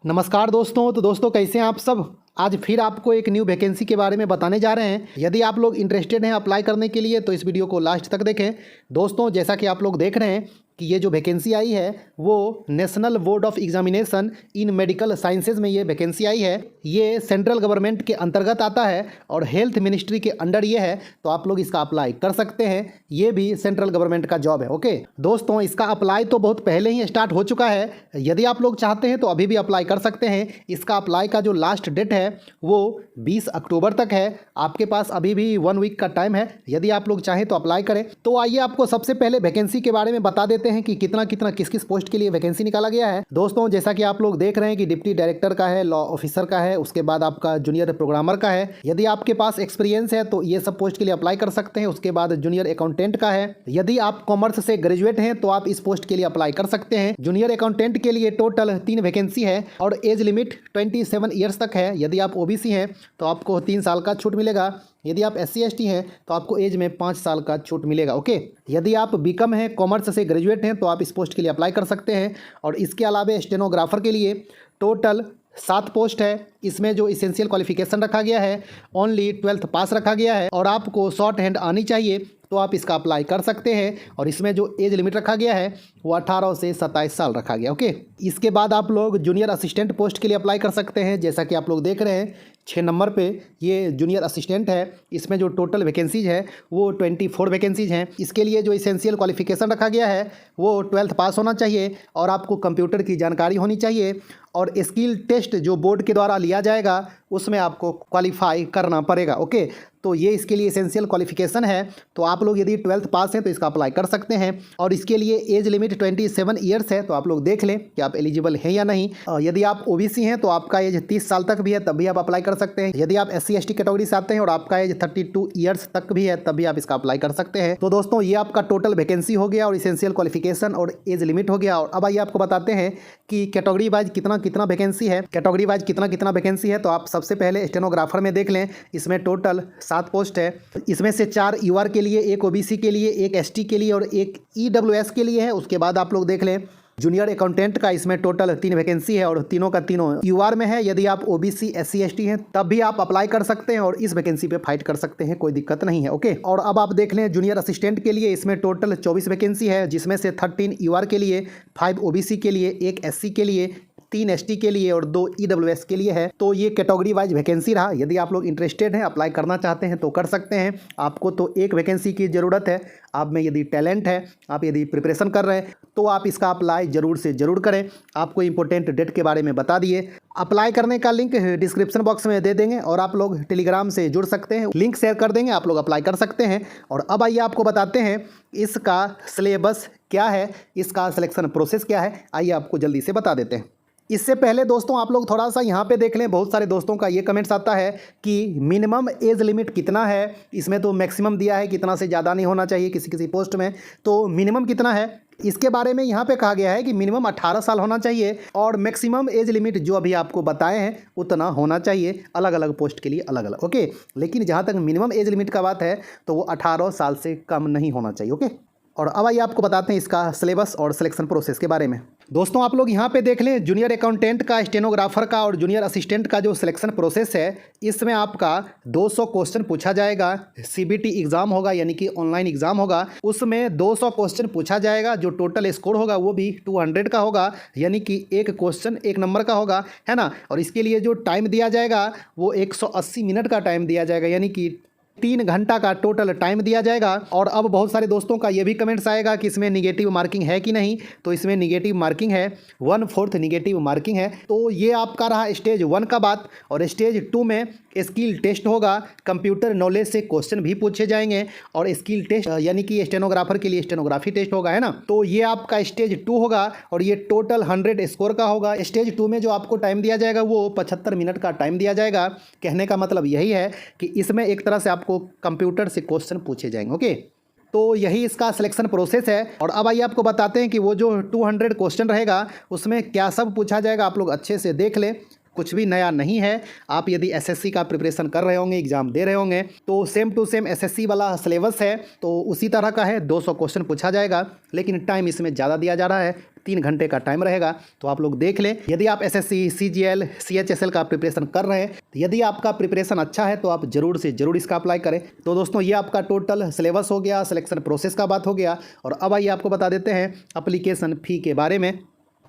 नमस्कार दोस्तों। तो दोस्तों कैसे हैं आप सब। आज फिर आपको एक न्यू वैकेंसी के बारे में बताने जा रहे हैं। यदि आप लोग इंटरेस्टेड हैं अप्लाई करने के लिए तो इस वीडियो को लास्ट तक देखें। दोस्तों जैसा कि आप लोग देख रहे हैं कि ये जो वैकेंसी आई है वो national board of examination in medical sciences में ये वैकेंसी आई है। ये सेंट्रल गवर्नमेंट के अंतर्गत आता है और हेल्थ मिनिस्ट्री के अंडर ये है, तो आप लोग इसका अप्लाई कर सकते हैं। ये भी सेंट्रल गवर्नमेंट का जॉब है। ओके दोस्तों, इसका अप्लाई तो बहुत पहले ही स्टार्ट हो चुका है। यदि आप लोग चाहते हैं तो अभी भी अप्लाई कर सकते हैं। इसका अप्लाई का जो लास्ट डेट है वो 20 अक्टूबर तक है। आपके पास अभी भी 1 वीक का टाइम है। यदि आप लोग चाहें तो अप्लाई करें। तो आइए आपको सबसे पहले वैकेंसी के बारे में बता देते हैं कि कितना कितना किस किस पोस्ट के लिए वैकेंसी निकाला गया है। दोस्तों जैसा कि आप लोग देख रहे हैं कि डिप्टी डायरेक्टर का है, लॉ ऑफिसर का है, उसके बाद आपका जूनियर प्रोग्रामर का है। यदि आपके पास एक्सपीरियंस है तो ये सब पोस्ट के लिए अप्लाई कर सकते हैं। उसके बाद जूनियर अकाउंटेंट का है। यदि आप कॉमर्स से ग्रेजुएट हैं तो आप इस पोस्ट के लिए अप्लाई कर सकते हैं। जूनियर अकाउंटेंट के लिए टोटल 3 वैकेंसी है और एज लिमिट 27 ईयर्स तक है। यदि आप ओबीसी हैं तो आपको 3 साल का छूट मिलेगा। यदि आप SC ST हैं तो आपको एज में 5 साल का छूट मिलेगा। ओके, यदि आप बीकॉम हैं, कॉमर्स से ग्रेजुएट हैं तो आप इस पोस्ट के लिए अप्लाई कर सकते हैं। और इसके अलावा स्टेनोग्राफर के लिए टोटल 7 पोस्ट है। इसमें जो इसेंशियल क्वालिफिकेशन रखा गया है ओनली 12th पास रखा गया है और आपको शॉर्ट हैंड आनी चाहिए, तो आप इसका अप्लाई कर सकते हैं। और इसमें जो एज लिमिट रखा गया है वो 18 से 27 साल रखा गया। ओके, इसके बाद आप लोग जूनियर असिस्टेंट पोस्ट के लिए अप्लाई कर सकते हैं। जैसा कि आप लोग देख रहे हैं 6 नंबर पे ये जूनियर असिस्टेंट है। इसमें जो टोटल वैकेंसीज है वो 24 वैकेंसीज हैं। इसके लिए जो इसेंशियल क्वालिफिकेशन रखा गया है वो 12th पास होना चाहिए और आपको कंप्यूटर की जानकारी होनी चाहिए। और स्किल टेस्ट जो बोर्ड के द्वारा लिया जाएगा उसमें आपको क्वालिफाई करना पड़ेगा। ओके, तो ये इसके लिए एसेंशियल क्वालिफिकेशन है। तो आप लोग यदि 12th पास हैं तो इसका अप्लाई कर सकते हैं। और इसके लिए एज लिमिट 27 ईयर्स है, तो आप लोग देख लें कि आप एलिजिबल हैं या नहीं। यदि आप ओबीसी हैं तो आपका एज 30 साल तक भी है, तब भी आप अप्लाई कर सकते हैं। यदि आप SC ST कैटेगरी से आते हैं और आपका एज 32 ईयर्स तक भी है, तब भी आप इसका अप्लाई कर सकते हैं। तो दोस्तों ये आपका टोटल वैकेंसी हो गया और इसेंशियल क्वालिफिकेशन और एज लिमिट हो गया। और अब आइए आपको बताते हैं कि कैटेगरी वाइज कितना कितना वैकेंसी है। कैटेगरी वाइज कितना कितना वैकेंसी है तो आप सबसे पहले स्टेनोग्राफर में देख लें। इसमें टोटल 7 पोस्ट है। इसमें से 4 UR के लिए, 1 OBC के लिए, 1 ST के लिए और 1 EWS के लिए है। उसके बाद आप लोग देख लें जूनियर अकाउंटेंट का, इसमें टोटल 3 वैकेंसी है और तीनों का तीनों UR में है। यदि आप OBC SC ST हैं तब भी आप अप्लाई कर सकते हैं और इस वैकेंसी पे फाइट कर सकते हैं, कोई दिक्कत नहीं है। ओके, और अब आप देख लें जूनियर असिस्टेंट के लिए इसमें टोटल 24 वैकेंसी है, जिसमें से 13 UR के लिए, 5 OBC के लिए, 1 SC के लिए, 3 ST के लिए और 2 EWS के लिए है। तो ये कैटेगरी वाइज वैकेंसी रहा। यदि आप लोग इंटरेस्टेड हैं, अप्लाई करना चाहते हैं तो कर सकते हैं। आपको तो एक वैकेंसी की ज़रूरत है। आप में यदि टैलेंट है, आप यदि प्रिपरेशन कर रहे हैं तो आप इसका अप्लाई ज़रूर से ज़रूर करें। आपको इंपॉर्टेंट डेट के बारे में बता दिए। अप्लाई करने का लिंक डिस्क्रिप्शन बॉक्स में दे देंगे और आप लोग टेलीग्राम से जुड़ सकते हैं, लिंक शेयर कर देंगे, आप लोग अप्लाई कर सकते हैं। और अब आइए आपको बताते हैं इसका सिलेबस क्या है, इसका सिलेक्शन प्रोसेस क्या है। आइए आपको जल्दी से बता देते हैं। इससे पहले दोस्तों आप लोग थोड़ा सा यहाँ पे देख लें। बहुत सारे दोस्तों का ये कमेंट्स आता है कि मिनिमम एज लिमिट कितना है। इसमें तो मैक्सिमम दिया है, कितना से ज़्यादा नहीं होना चाहिए किसी किसी पोस्ट में, तो मिनिमम कितना है इसके बारे में यहाँ पे कहा गया है कि मिनिमम 18 साल होना चाहिए और मैक्सिमम एज लिमिट जो अभी आपको बताए हैं उतना होना चाहिए। अलग अलग पोस्ट के लिए अलग अलग। ओके, लेकिन जहाँ तक मिनिमम एज लिमिट का बात है तो वो 18 साल से कम नहीं होना चाहिए। ओके, और अब आइए आपको बताते हैं इसका सिलेबस और सिलेक्शन प्रोसेस के बारे में। दोस्तों आप लोग यहाँ पे देख लें जूनियर अकाउंटेंट का, स्टेनोग्राफर का और जूनियर असिस्टेंट का जो सिलेक्शन प्रोसेस है, इसमें आपका 200 क्वेश्चन पूछा जाएगा। CBT एग्ज़ाम होगा, यानी कि ऑनलाइन एग्ज़ाम होगा। उसमें 200 क्वेश्चन पूछा जाएगा। जो टोटल स्कोर होगा वो भी 200 का होगा, यानी कि एक क्वेश्चन 1 नंबर का होगा, है ना। और इसके लिए जो टाइम दिया जाएगा वो 180 मिनट का टाइम दिया जाएगा, यानी कि 3 घंटा का टोटल टाइम दिया जाएगा। और अब बहुत सारे दोस्तों का ये भी कमेंट्स आएगा कि इसमें निगेटिव मार्किंग है कि नहीं, तो इसमें निगेटिव मार्किंग है, 1/4 निगेटिव मार्किंग है। तो ये आपका रहा स्टेज 1 का बात। और स्टेज 2 में स्किल टेस्ट होगा। कंप्यूटर नॉलेज से क्वेश्चन भी पूछे जाएंगे और स्किल टेस्ट यानी कि स्टेनोग्राफर के लिए स्टेनोग्राफी टेस्ट होगा, है ना। तो ये आपका स्टेज 2 होगा और ये टोटल 100 स्कोर का होगा। स्टेज 2 में जो आपको टाइम दिया जाएगा वो 75 मिनट का टाइम दिया जाएगा। कहने का मतलब यही है कि इसमें एक तरह से आपको कंप्यूटर से क्वेश्चन पूछे जाएंगे। ओके, तो यही इसका सिलेक्शन प्रोसेस है। और अब आइए आपको बताते हैं कि वो जो 200 क्वेश्चन रहेगा उसमें क्या सब पूछा जाएगा। आप लोग अच्छे से देख लें। कुछ भी नया नहीं है। आप यदि एसएससी का प्रिपरेशन कर रहे होंगे, एग्जाम दे रहे होंगे, तो सेम टू सेम एसएससी वाला सिलेबस है, तो उसी तरह का है। 200 क्वेश्चन पूछा जाएगा, लेकिन टाइम इसमें ज़्यादा दिया जा रहा है, 3 घंटे का टाइम रहेगा। तो आप लोग देख लें, यदि आप एसएससी, सीजीएल, सीएचएसएल का प्रिपरेशन कर रहे हैं, तो यदि आपका प्रिपरेशन अच्छा है तो आप जरूर से जरूर इसका अप्लाई करें। तो दोस्तों ये आपका टोटल सिलेबस हो गया, सिलेक्शन प्रोसेस का बात हो गया। और अब आइए आपको बता देते हैं एप्लीकेशन फ़ी के बारे में।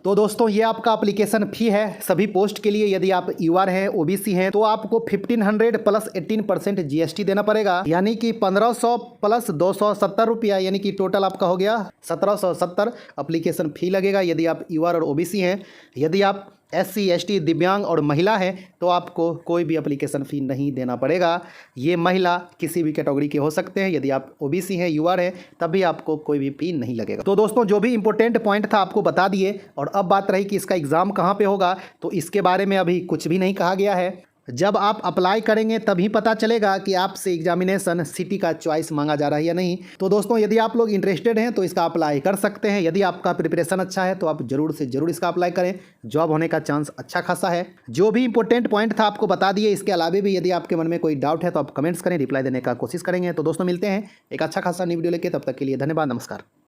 तो दोस्तों ये आपका एप्लीकेशन फ़ी है सभी पोस्ट के लिए। यदि आप यूआर हैं, ओबीसी हैं, तो आपको 1500 प्लस 18% जीएसटी देना पड़ेगा, यानी कि 1500 प्लस 270 रुपया, यानी कि टोटल आपका हो गया 1770 एप्लीकेशन फ़ी लगेगा यदि आप यूआर और ओबीसी हैं। यदि आप एससी, एसटी, दिव्यांग और महिला है तो आपको कोई भी एप्लीकेशन फ़ी नहीं देना पड़ेगा। ये महिला किसी भी कैटेगरी के हो सकते हैं। यदि आप ओबीसी हैं, यूआर है, तब भी आपको कोई भी फ़ी नहीं लगेगा। तो दोस्तों जो भी इंपॉर्टेंट पॉइंट था आपको बता दिए। और अब बात रही कि इसका एग्ज़ाम कहाँ पे होगा, तो इसके बारे में अभी कुछ भी नहीं कहा गया है। जब आप अप्लाई करेंगे तभी पता चलेगा कि आपसे एग्जामिनेशन सिटी का चॉइस मांगा जा रहा है या नहीं। तो दोस्तों यदि आप लोग इंटरेस्टेड हैं तो इसका अप्लाई कर सकते हैं। यदि आपका प्रिपरेशन अच्छा है तो आप जरूर से जरूर इसका अप्लाई करें, जॉब होने का चांस अच्छा खासा है। जो भी इंपॉर्टेंट पॉइंट था आपको बता दिए। इसके अलावा भी यदि आपके मन में कोई डाउट है तो आप कमेंट्स करें, रिप्लाई देने का कोशिश करेंगे। तो दोस्तों मिलते हैं एक अच्छा खासा न्यू वीडियो लेके, तब तक के लिए धन्यवाद, नमस्कार।